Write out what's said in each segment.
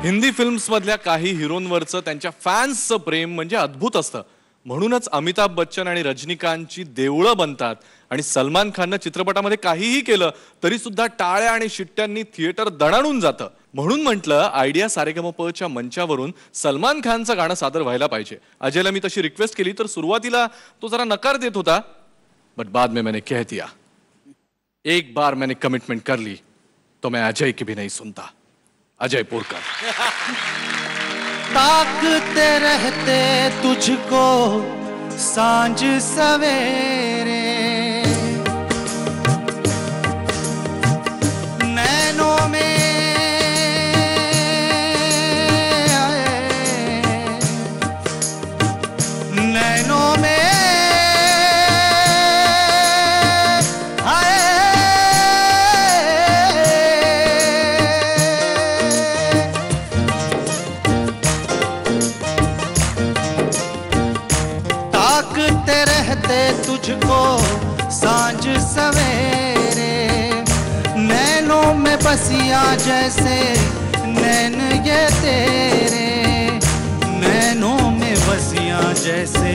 Hindi films मधल्या काही हिरोंवरचं त्यांच्या फॅन्सचं प्रेम म्हणजे अद्भुत असतं. म्हणूनच अमिताभ बच्चन आणि रजनीकांतची देवळं बनतात आणि सलमान खाननं चित्रपटामध्ये काहीही केलं तरी सुद्धा टाळ्या आणि शिट्ट्यांनी थिएटर दणाणून जातं. म्हणून म्हटलं आयडिया सारेगमपच्या मंचावरून सलमान खानचं गाणं सादर व्हायला पाहिजे. अजयला मी तशी रिक्वेस्ट केली तर सुरुवातीला तो जरा नकार देत होता, बट बाद में मैंने कह दिया. एक बार मैंने कमिटमेंट कर ली तो मैं अजय की भी नहीं सुनता. अजय पुरकर. ताकते रहते तुझको सांझ सवेरे, नैनों में नैनों में तुझको सांझ सवेरे, नैनों में बसिया जैसे नैन ये तेरे, नैनों में बसिया जैसे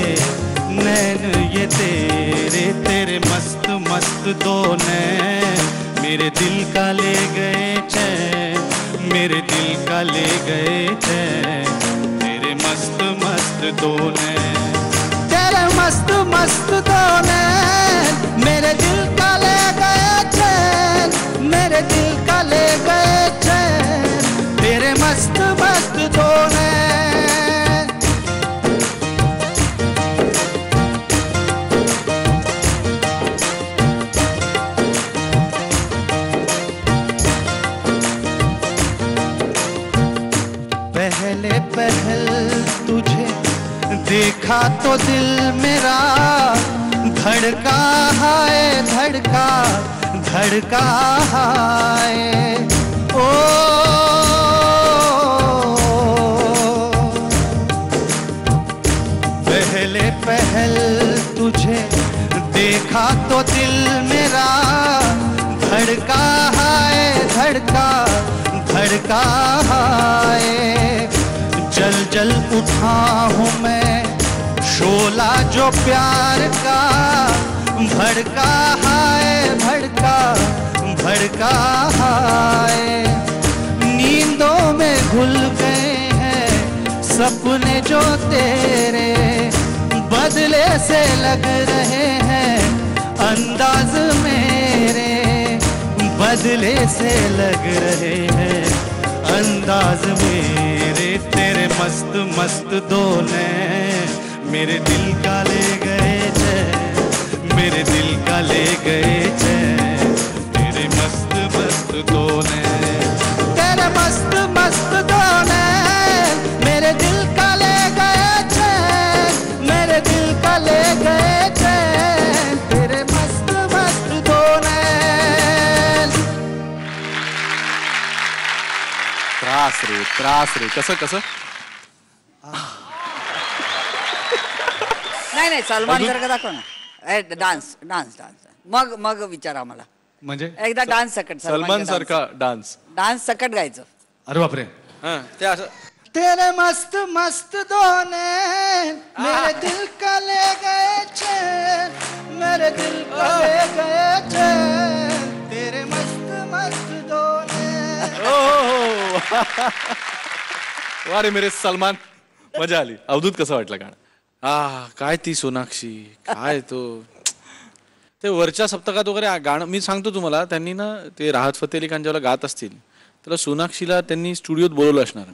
नैन ये तेरे. तेरे मस्त मस्त दो नैन मेरे दिल का ले गए चैन, मेरे दिल का ले गए चैन. तेरे मस्त मस्त दो नैन, मस्त मस्त दो नैन मेरे दिल का ले गए चैन, मेरे दिल का ले गए चैन. तेरे मस्त मस्त दो नैन. पहले पहल तुझे देखा तो दिल मेरा धड़का है, धड़का धड़का है. ओ पहले पहल तुझे देखा तो दिल मेरा धड़का है, धड़का धड़का है. जल जल उठा हूँ मैं शोला जो प्यार का, भड़का है, भड़का भड़का है. नींदों में घुल गए हैं सपने जो तेरे, बदले से लग रहे हैं अंदाज मेरे, बदले से लग रहे हैं अंदाज मेरे. तेरे मस्त मस्त दो नैन मेरे दिल का ले गए चैन, मेरे दिल का ले गए चैन. तेरे मस्त मस्त दो नैन, तेरे मस्त मस्त दो नैन मेरे दिल का ले गए चैन, मेरे दिल का ले गए चैन. तेरे मस्त मस्त दो नैन. त्रास रे कसं कसं. नाही नाही सलमान सारखं दाखव ना. डान्स डान्स डान्स मग मग विचार आम्हाला. म्हणजे एकदा डान्स सकट सलमान सारखा डान्स डान्स सकट गायचं. अरे बापरे. ते असं. तेरे मस्त मस्त दो नैन मेरे दिल का ले गए चैन, मेरे दिल का ले गए चैन. तेरे मस्त मस्त दो नैन. वा रे मेरे सलमान, मजा आली. अवधूत कसं वाटलं गाणं? काय ती सोनाक्षी, काय तो ते वरच्या सप्तकात वगैरे गाणं. मी सांगतो तुम्हाला, त्यांनी ना ते राहत फतेह अली खान जेव्हा गात असतील त्याला सोनाक्षीला त्यांनी स्टुडिओत बोलवलं असणार.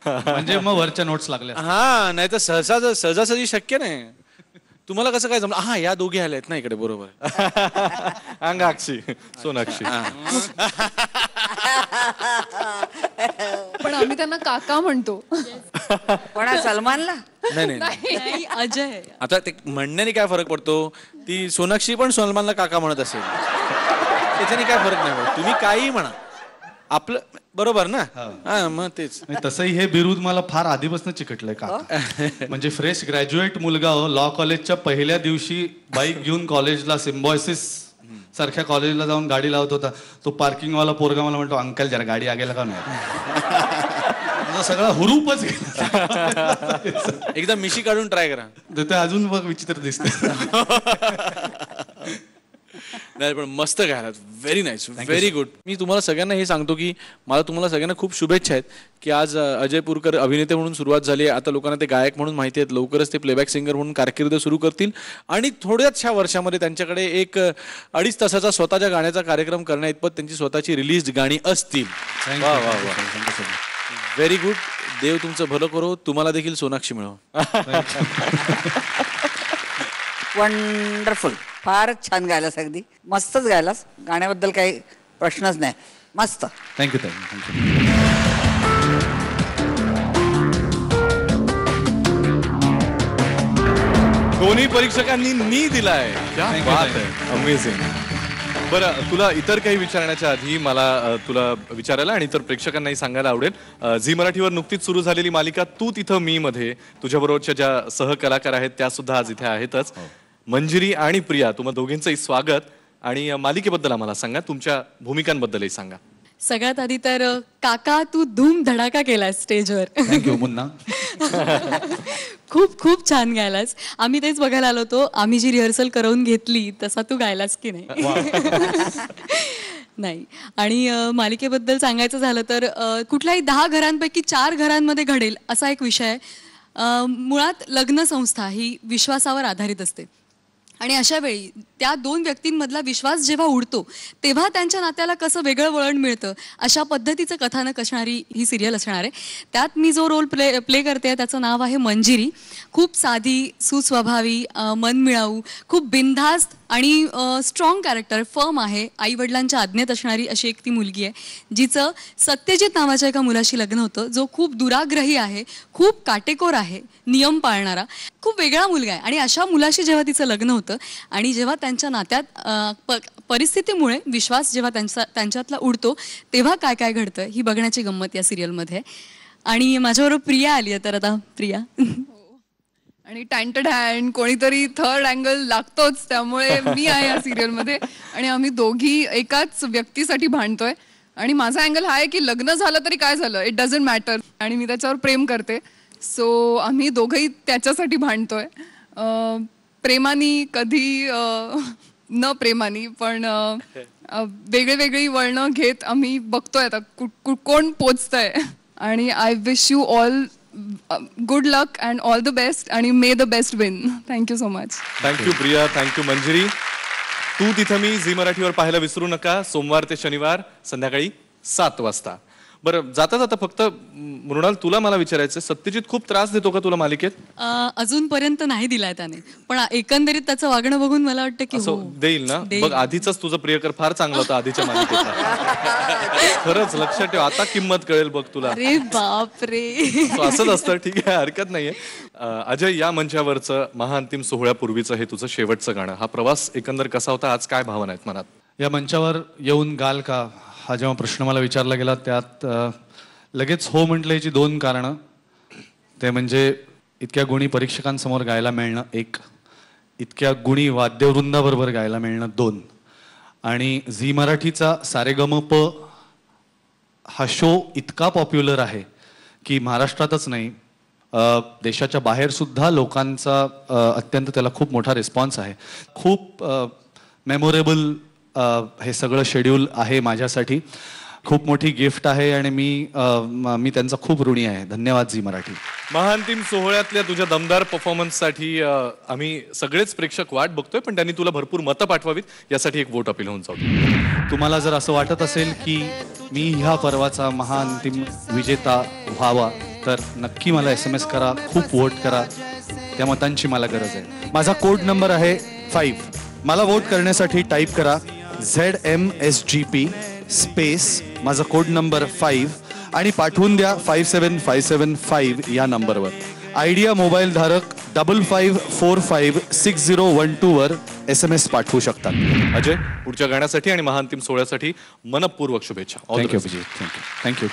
म्हणजे मग वरच्या नोट्स लागल्या. हा, नाही तर सहजासहजी शक्य नाही. तुम्हाला कसं काय जमलं? हा, या दोघी आल्यात ना इकडे, बरोबर. अंगाक्षी सोनाक्षी. पण आम्ही त्यांना काका म्हणतो. कोणा सलमानला? नाही अजय. आता ते म्हणण्याने काय फरक पडतो? ती सोनाक्षी पण सलमानला काका म्हणत असेल, त्याच्याने काय फरक नाही पडत. तुम्ही काही म्हणा, आपलं बरोबर ना. मग तेच. तसंही हे बिरुद मला फार आधीपासून चिकटलंय का. म्हणजे फ्रेश ग्रॅज्युएट मुलगा लॉ कॉलेजच्या पहिल्या दिवशी बाईक घेऊन कॉलेजला सिम्बॉयसिस सारख्या कॉलेजला जाऊन गाडी लावत होता. तो पार्किंगवाला पोरगा मला म्हणतो, अंकल जरा गाडी आगेला का नाही. माझा सगळा हुरूपच गेला. एकदा मिशी काढून ट्राय करा. ते अजून बघ विचित्र दिसते. नाही पण मस्त गायलात. Very nice, very good. मी तुम्हाला सगळ्यांना हे सांगतो की मला तुम्हाला सगळ्यांना खूप शुभेच्छा आहेत की आज अजय पुरकर अभिनेते म्हणून सुरुवात झाली आहे. आता लोकांना ते गायक म्हणून माहिती आहेत. लवकरच ते प्लेबॅक सिंगर म्हणून कारकीर्द सुरू करतील आणि थोड्याचशा वर्षामध्ये त्यांच्याकडे एक 2.5 तासाचा स्वतःच्या गाण्याचा कार्यक्रम करण्याइतपत त्यांची स्वतःची रिलीज गाणी असतील. वा वा वा. Very good. देव तुमचं भलं करो. तुम्हाला देखील सोनाक्षी मिळो. वंडरफुल. फारच छान गायलास. अगदी मस्तच गायलास. गाण्याबद्दल काही प्रश्नच नाही. मस्त. Thank you thank you. दोन्ही परीक्षकांनी नी दिलाय. क्या बात आहे. अमेझिंग. बरं, तुला इतर काही विचारण्याच्या आधी मला तुला विचारायला आणि इतर प्रेक्षकांनाही सांगायला आवडेल, झी मराठीवर नुकतीच सुरू झालेली मालिका तू तिथं मी मध्ये तुझ्याबरोबरच्या ज्या सहकलाकार आहेत त्या सुद्धा आज इथे आहेतच. मंजिरी आणि प्रिया, तुम्हा दोघींचंही स्वागत. आणि मालिकेबद्दल आम्हाला सांगा, तुमच्या भूमिकांबद्दलही सांगा. सगळ्यात आधी तर काका तू धूम धडाका केलास स्टेजवर. थँक्यू मुन्ना. खूप खूप छान गायलास. आम्ही तेच बघायला आलो होतो. आम्ही जी रिहर्सल करून घेतली तसा तू गायलास की नाही. नाही. आणि मालिकेबद्दल सांगायचं झालं तर कुठल्याही 10 घरांपैकी 4 घरांमध्ये घडेल असा एक विषय आहे. मुळात लग्न संस्था ही विश्वासावर आधारित असते आणि अशा वेळी त्या 2 व्यक्तींमधला विश्वास जेव्हा उडतो तेव्हा त्यांच्या नात्याला कसं वेगळं वळण मिळतं अशा पद्धतीचं कथानक असणारी ही सिरियल असणार आहे. त्यात मी जो रोल प्ले करते त्याचं नाव आहे मंजिरी. खूप साधी, सुस्वभावी, मनमिळाऊ, खूप बिनधास्त आणि स्ट्रॉंग कॅरेक्टर, फर्म आहे. आईवडिलांच्या आज्ञेत असणारी अशी एक ती मुलगी आहे जिचं सत्यजित नावाच्या एका मुलाशी लग्न होतं जो खूप दुराग्रही आहे, खूप काटेकोर आहे, नियम पाळणारा, खूप वेगळा मुलगा आहे. आणि अशा मुलाशी जेव्हा तिचं लग्न होतं आणि जेव्हा त्यांच्या नात्यात परिस्थितीमुळे विश्वास जेव्हा त्यांच्यातला उडतो तेव्हा काय काय घडतं ही बघण्याची गंमत या सिरियलमध्ये. आणि माझ्याबरोबर प्रिया आली आहे. तर आता प्रिया. आणि टँटेड हँड कोणीतरी थर्ड अँगल लागतोच, त्यामुळे मी आहे या सिरियलमध्ये. आणि आम्ही दोघी एकाच व्यक्तीसाठी भांडतोय. आणि माझा अँगल हा आहे की लग्न झालं तरी काय झालं, इट डझंट मॅटर. आणि मी त्याच्यावर प्रेम करते. सो आम्ही दोघंही त्याच्यासाठी भांडतोय. प्रेमानी कधी न प्रेमानी पण वेगळी वेगळी वळणं घेत आम्ही बघतोय आता कोण पोचतंय. आणि I wish you all good luck and all the best आणि may the best win. Thank you so much. Thank you Priya. Thank you Manjiri. तू तिथं मी झी मराठीवर पाहायला विसरू नका. सोमवार ते शनिवार संध्याकाळी 7 वाजता. बरं, जाता जाता फक्त मृणाल तुला मला विचारायचं, सत्यजित खूप त्रास देतो का तुला मालिकेत? अजूनपर्यंत नाही दिलाय त्याने, पण एकंदरीत त्याचं वागणं बघून मला वाटतं की हो, देईल ना. बघ, आधीच तुझं प्रियकर फार चांगला होता आधीच्या मालिकेचा. खरंच लक्षात ठेव, आता किंमत कळेल बघ तुला. अरे बाप रे. असंच असतं. ठीक आहे, हरकत नाहीये. अजय, या मंचावरचं महाअंतिम सोहळ्यापूर्वीचं हे तुझं शेवटचं गाणं, हा प्रवास एकंदर कसा होता? आज काय भावना आहेत मनात? या मंचावर येऊन गाल का हा जेव्हा प्रश्न मला विचारला गेला त्यात लगेच हो म्हटलं. याची 2 कारणं. ते म्हणजे इतक्या गुणी परीक्षकांसमोर गायला मिळणं 1, इतक्या गुणी वाद्यवृंदाबरोबर गायला मिळणं 2, आणि झी मराठीचा सारेगमप हा शो इतका पॉप्युलर आहे की महाराष्ट्रातच नाही देशाच्या बाहेर सुद्धा लोकांचा अत्यंत त्याला खूप मोठा रिस्पॉन्स आहे. खूप मेमोरेबल हे सगळं शेड्यूल आहे माझ्यासाठी. खूप मोठी गिफ्ट आहे आणि मी त्यांचा खूप ऋणी आहे. धन्यवाद झी मराठी. महाअंतिम सोहळ्यातल्या तुझ्या दमदार परफॉर्मन्ससाठी आम्ही सगळेच प्रेक्षक वाट बघतोय, पण त्यांनी तुला भरपूर मतं पाठवावीत यासाठी एक वोट अपील होऊन जाऊ. तुम्हाला जर असं वाटत असेल की मी ह्या पर्वाचा महाअंतिम विजेता व्हावा तर नक्की मला SMS करा, खूप वोट करा. त्या मतांची मला गरज आहे. माझा कोड नंबर आहे 5. मला वोट करण्यासाठी टाईप करा ZMSGP स्पेस माझा कोड नंबर 5 आणि पाठवून द्या 57575 या नंबरवर. आयडिया मोबाईल धारक 55456012 वर SMS पाठवू शकतात. अजय, पुढच्या गाण्यासाठी आणि महाअंतिम सोहळ्यासाठी मनपूर्वक शुभेच्छा. थँक्यू अभिजित. थँक्यू.